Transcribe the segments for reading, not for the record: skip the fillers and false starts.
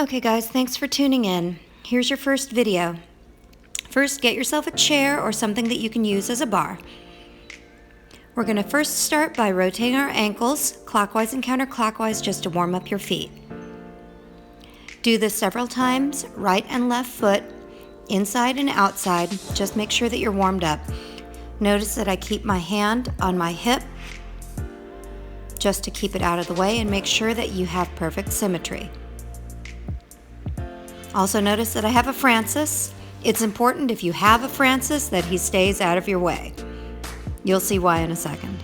Okay guys, thanks for tuning in. Here's your first video. First, get yourself a chair or something that you can use as a bar. We're going to first start by rotating our ankles clockwise and counterclockwise just to warm up your feet. Do this several times, right and left foot, inside and outside. Just make sure that you're warmed up. Notice that I keep my hand on my hip just to keep it out of the way and make sure that you have perfect symmetry. Also notice that I have a Francis. It's important if you have a Francis that he stays out of your way. You'll see why in a second.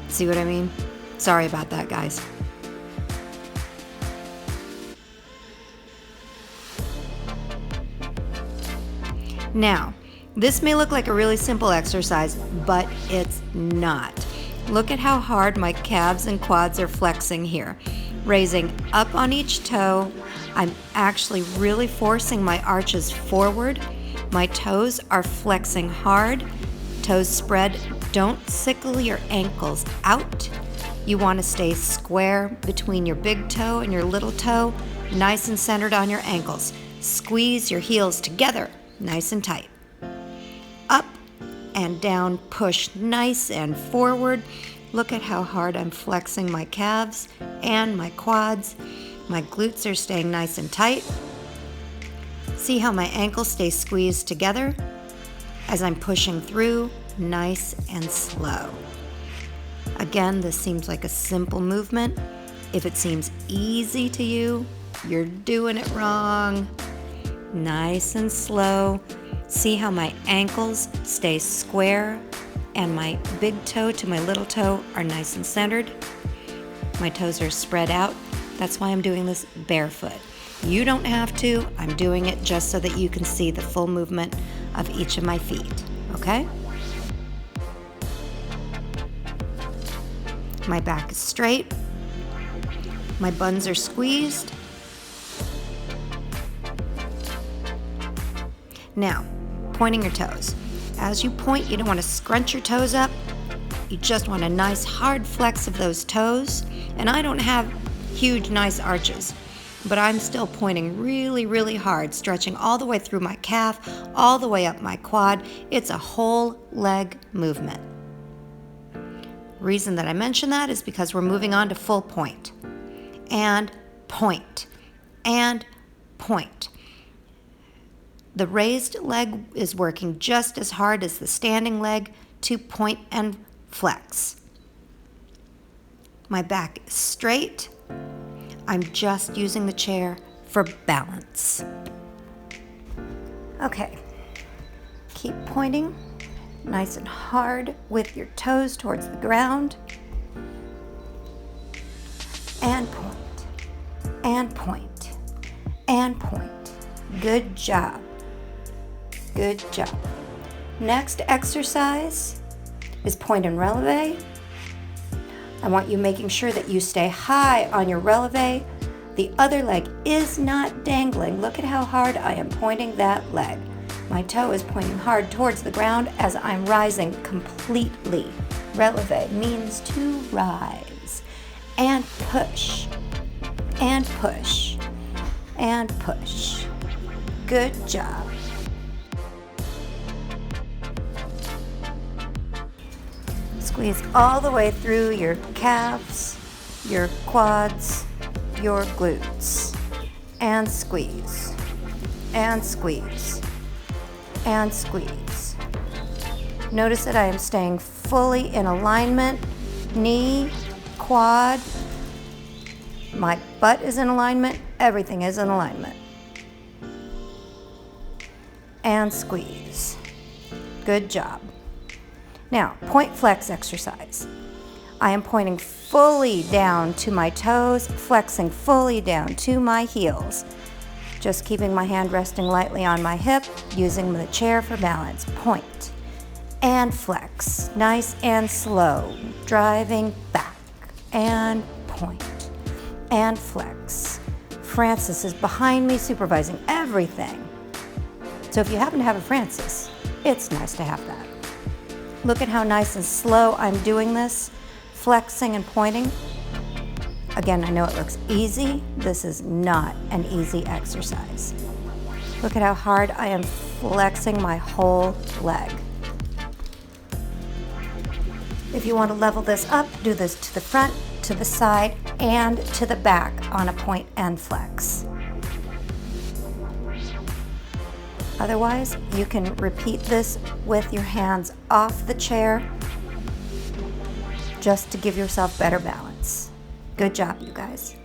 See what I mean? Sorry about that, guys. Now, this may look like a really simple exercise, but it's not. Look at how hard my calves and quads are flexing here. Raising up on each toe, I'm actually really forcing my arches forward. My toes are flexing hard. Toes spread. Don't sickle your ankles out. You want to stay square between your big toe and your little toe, nice and centered on your ankles. Squeeze your heels together, nice and tight. Up and down, push nice and forward. Look at how hard I'm flexing my calves and my quads. My glutes are staying nice and tight. See how my ankles stay squeezed together as I'm pushing through, nice and slow. Again, this seems like a simple movement. If it seems easy to you, you're doing it wrong. Nice and slow. See how my ankles stay square and my big toe to my little toe are nice and centered. My toes are spread out. That's why I'm doing this barefoot. You don't have to. I'm doing it just so that you can see the full movement of each of my feet, okay? My back is straight. My buns are squeezed. Now, pointing your toes. As you point, you don't want to scrunch your toes up. You just want a nice hard flex of those toes. And I don't have huge, nice arches, but I'm still pointing really, really hard, stretching all the way through my calf, all the way up my quad. It's a whole leg movement. Reason that I mention that is because we're moving on to full point. And point. And point. The raised leg is working just as hard as the standing leg to point and flex. My back is straight. I'm just using the chair for balance. Okay, keep pointing nice and hard with your toes towards the ground. And point, and point, and point. Good job. Good job. Next exercise is point and releve. I want you making sure that you stay high on your releve. The other leg is not dangling. Look at how hard I am pointing that leg. My toe is pointing hard towards the ground as I'm rising completely. Releve means to rise. And push. And push. And push. Good job. Squeeze all the way through your calves, your quads, your glutes. And squeeze. And squeeze. And squeeze. Notice that I am staying fully in alignment. Knee, quad. My butt is in alignment. Everything is in alignment. And squeeze. Good job. Now, point flex exercise. I am pointing fully down to my toes, flexing fully down to my heels. Just keeping my hand resting lightly on my hip, using the chair for balance. Point and flex, nice and slow, driving back and point and flex. Francis is behind me supervising everything. So if you happen to have a Francis, it's nice to have that. Look at how nice and slow I'm doing this, flexing and pointing. Again, I know it looks easy. This is not an easy exercise. Look at how hard I am flexing my whole leg. If you want to level this up, do this to the front, to the side, and to the back on a point and flex. Otherwise, you can repeat this with your hands off the chair just to give yourself better balance. Good job, you guys.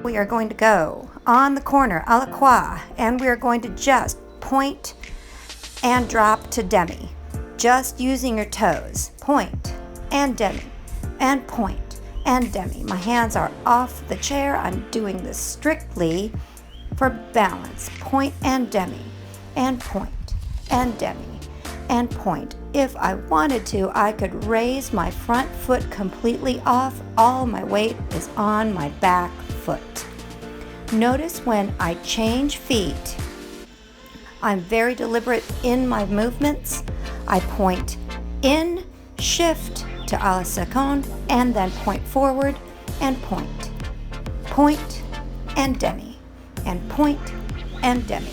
We are going to go on the corner a la croix, and we are going to just point and drop to demi. Just using your toes. Point and demi, and point and demi. My hands are off the chair. I'm doing this strictly for balance. Point and demi, and point and demi, and point. If I wanted to, I could raise my front foot completely off. All my weight is on my back foot. Notice when I change feet, I'm very deliberate in my movements. I point in, shift to a la seconde, and then point forward and point. Point and demi, and point and demi.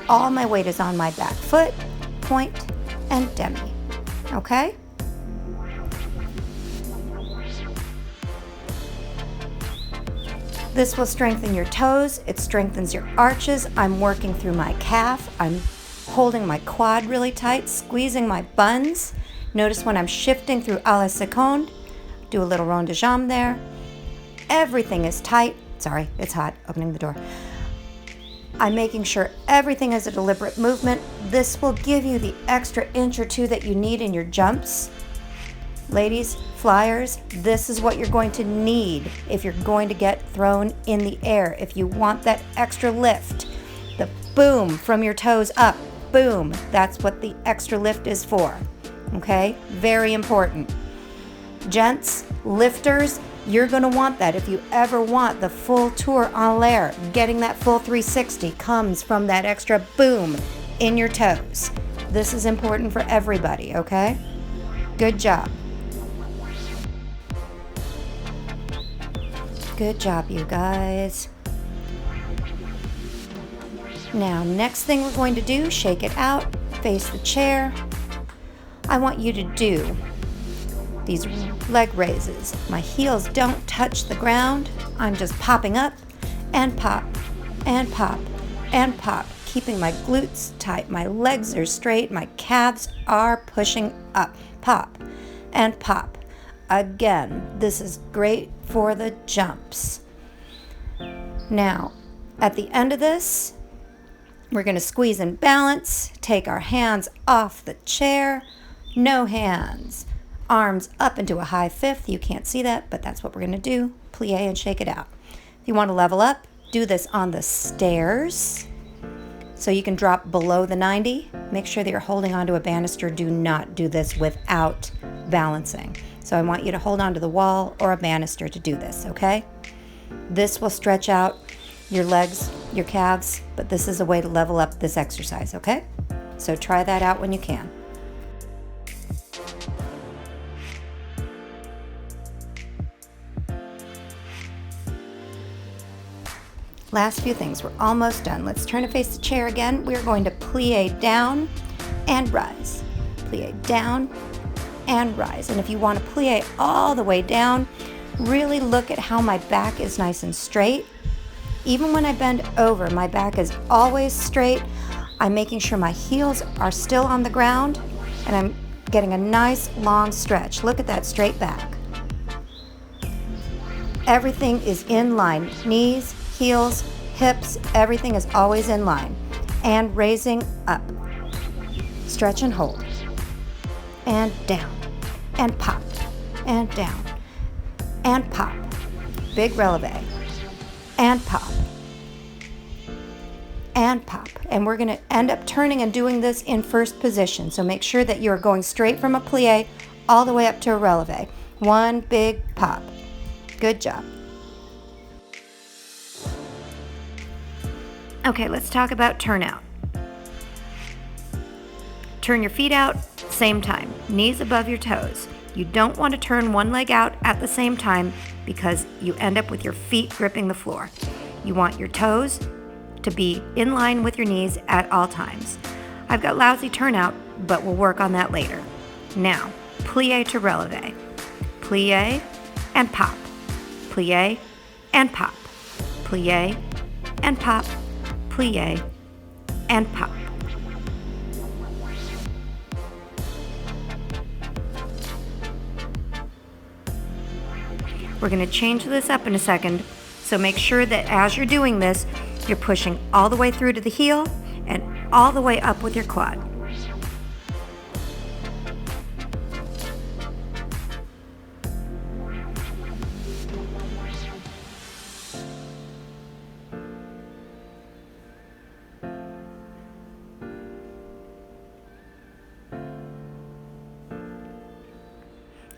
All my weight is on my back foot, point and demi. Okay? This will strengthen your toes, it strengthens your arches. I'm working through my calf. I'm holding my quad really tight, squeezing my buns. Notice when I'm shifting through a la seconde, do a little rond de jambe there. Everything is tight. Sorry, it's hot, opening the door. I'm making sure everything is a deliberate movement. This will give you the extra inch or two that you need in your jumps. Ladies, flyers, this is what you're going to need if you're going to get thrown in the air. If you want that extra lift, the boom from your toes up, boom, that's what the extra lift is for. Okay? Very important. Gents, lifters, you're going to want that. If you ever want the full tour en l'air, getting that full 360 comes from that extra boom in your toes. This is important for everybody, okay? Good job. Good job, you guys. Now, next thing we're going to do, shake it out, face the chair. I want you to do these leg raises. My heels don't touch the ground. I'm just popping up and pop and pop and pop, keeping my glutes tight. My legs are straight. My calves are pushing up. Pop and pop. Again, this is great for the jumps. Now, at the end of this, we're going to squeeze and balance, take our hands off the chair, no hands, arms up into a high fifth. You can't see that, but that's what we're going to do. Plie and shake it out. If you want to level up, do this on the stairs so you can drop below the 90. Make sure that you're holding onto a banister. Do not do this without balancing. So I want you to hold onto the wall or a banister to do this, okay? This will stretch out your legs, your calves, but this is a way to level up this exercise, okay? So try that out when you can. Last few things, we're almost done. Let's turn to face the chair again. We're going to plie down and rise. Plie down and rise. And if you want to plie all the way down, really look at how my back is nice and straight. Even when I bend over, my back is always straight. I'm making sure my heels are still on the ground, and I'm getting a nice long stretch. Look at that straight back. Everything is in line. Knees, heels, hips, everything is always in line. And raising up. Stretch and hold. And down. And pop. and down, and pop. Big releve, and pop, and pop. And we're going to end up turning and doing this in first position. So make sure that you're going straight from a plie all the way up to a releve. One big pop. Good job. Okay, let's talk about turnout. Turn your feet out, same time, knees above your toes. You don't want to turn one leg out at the same time because you end up with your feet gripping the floor. You want your toes to be in line with your knees at all times. I've got lousy turnout, but we'll work on that later. Now, plie to releve. Plie and pop. Plie and pop. Plie and pop. Plie and pop. We're going to change this up in a second, so make sure that as you're doing this, you're pushing all the way through to the heel and all the way up with your quad.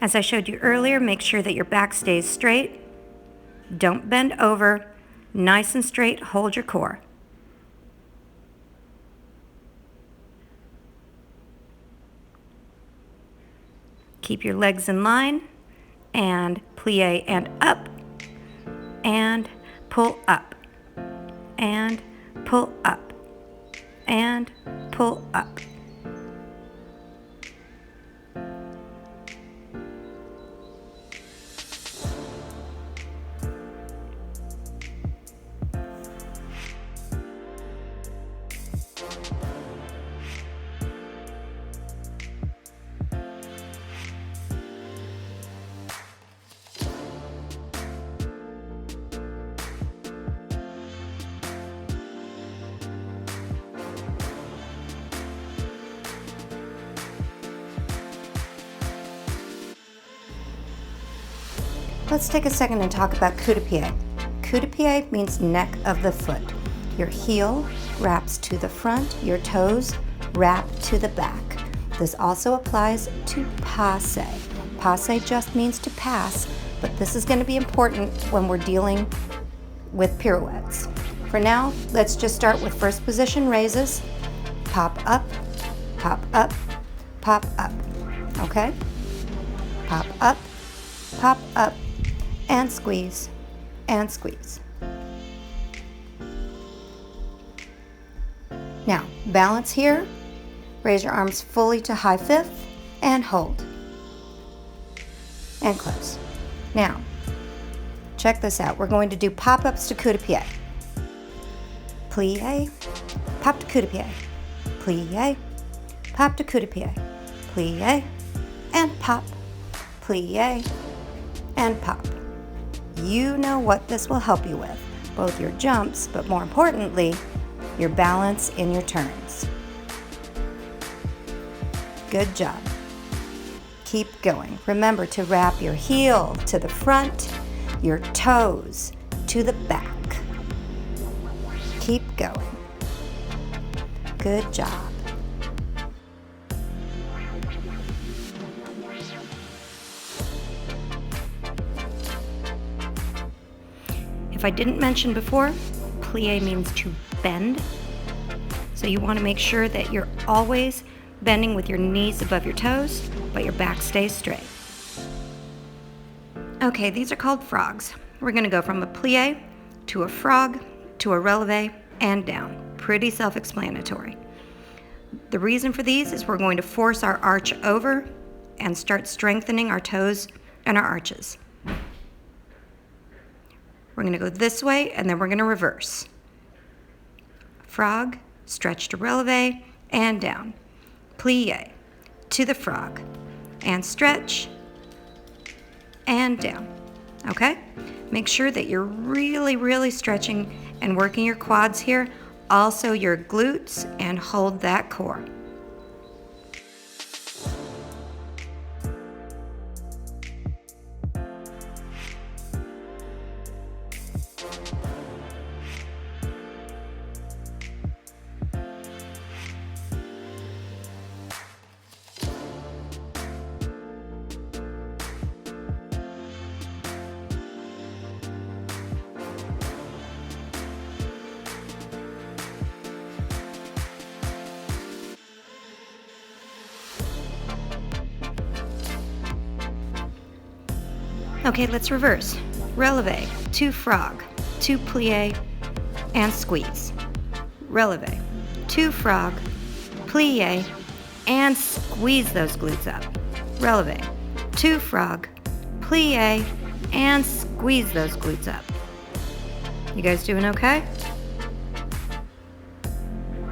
As I showed you earlier, make sure that your back stays straight. Don't bend over. Nice and straight, hold your core. Keep your legs in line and plie and up and pull up and pull up and pull up. Let's take a second and talk about coup de pied. Coup de pied means neck of the foot. Your heel wraps to the front, your toes wrap to the back. This also applies to passe. Passe just means to pass, but this is going to be important when we're dealing with pirouettes. For now, let's just start with first position raises. Pop up, pop up, pop up. Okay? Pop up, and squeeze, and squeeze. Now, balance here. Raise your arms fully to high fifth, and hold. And close. Now, check this out. We're going to do pop-ups to coup de pied. Plie, pop to coup de pied. Plie, pop to coup de pied. Plie, and pop. Plie, and pop. You know what this will help you with, both your jumps, but more importantly, your balance in your turns. Good job. Keep going. Remember to wrap your heel to the front, your toes to the back. Keep going. Good job. If I didn't mention before, plie means to bend. So you want to make sure that you're always bending with your knees above your toes, but your back stays straight. Okay, these are called frogs. We're going to go from a plie to a frog to a releve and down. Pretty self-explanatory. The reason for these is we're going to force our arch over and start strengthening our toes and our arches. We're going to go this way, and then we're going to reverse. Frog, stretch to releve, and down. Plie to the frog, and stretch, and down. Okay? Make sure that you're really, really stretching and working your quads here, also your glutes, and hold that core. Okay, let's reverse. Releve, 2 frog, 2 plie, and squeeze. Releve, 2 frog, plie, and squeeze those glutes up. Releve, 2 frog, plie, and squeeze those glutes up. You guys doing okay?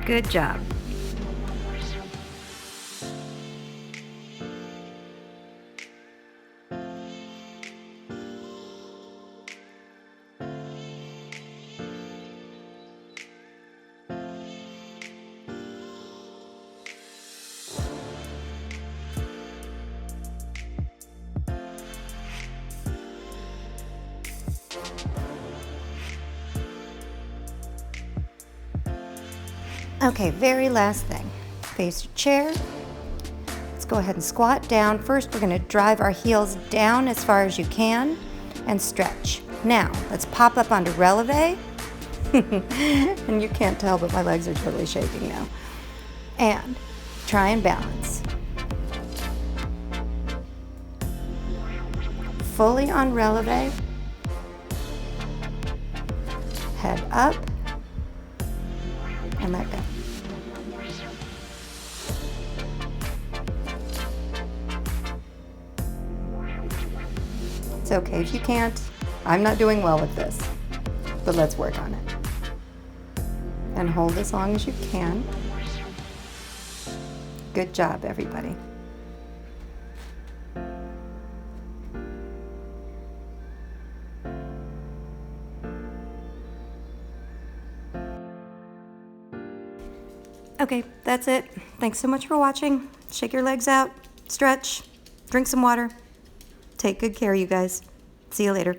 Good job. Okay, very last thing. Face your chair. Let's go ahead and squat down. First, we're gonna drive our heels down as far as you can and stretch. Now, let's pop up onto releve. And you can't tell, but my legs are totally shaking now. And try and balance. Fully on releve. Head up and let go. It's okay if you can't. I'm not doing well with this, but let's work on it. And hold as long as you can. Good job, everybody. Okay, that's it. Thanks so much for watching. Shake your legs out, stretch, drink some water. Take good care, you guys. See you later.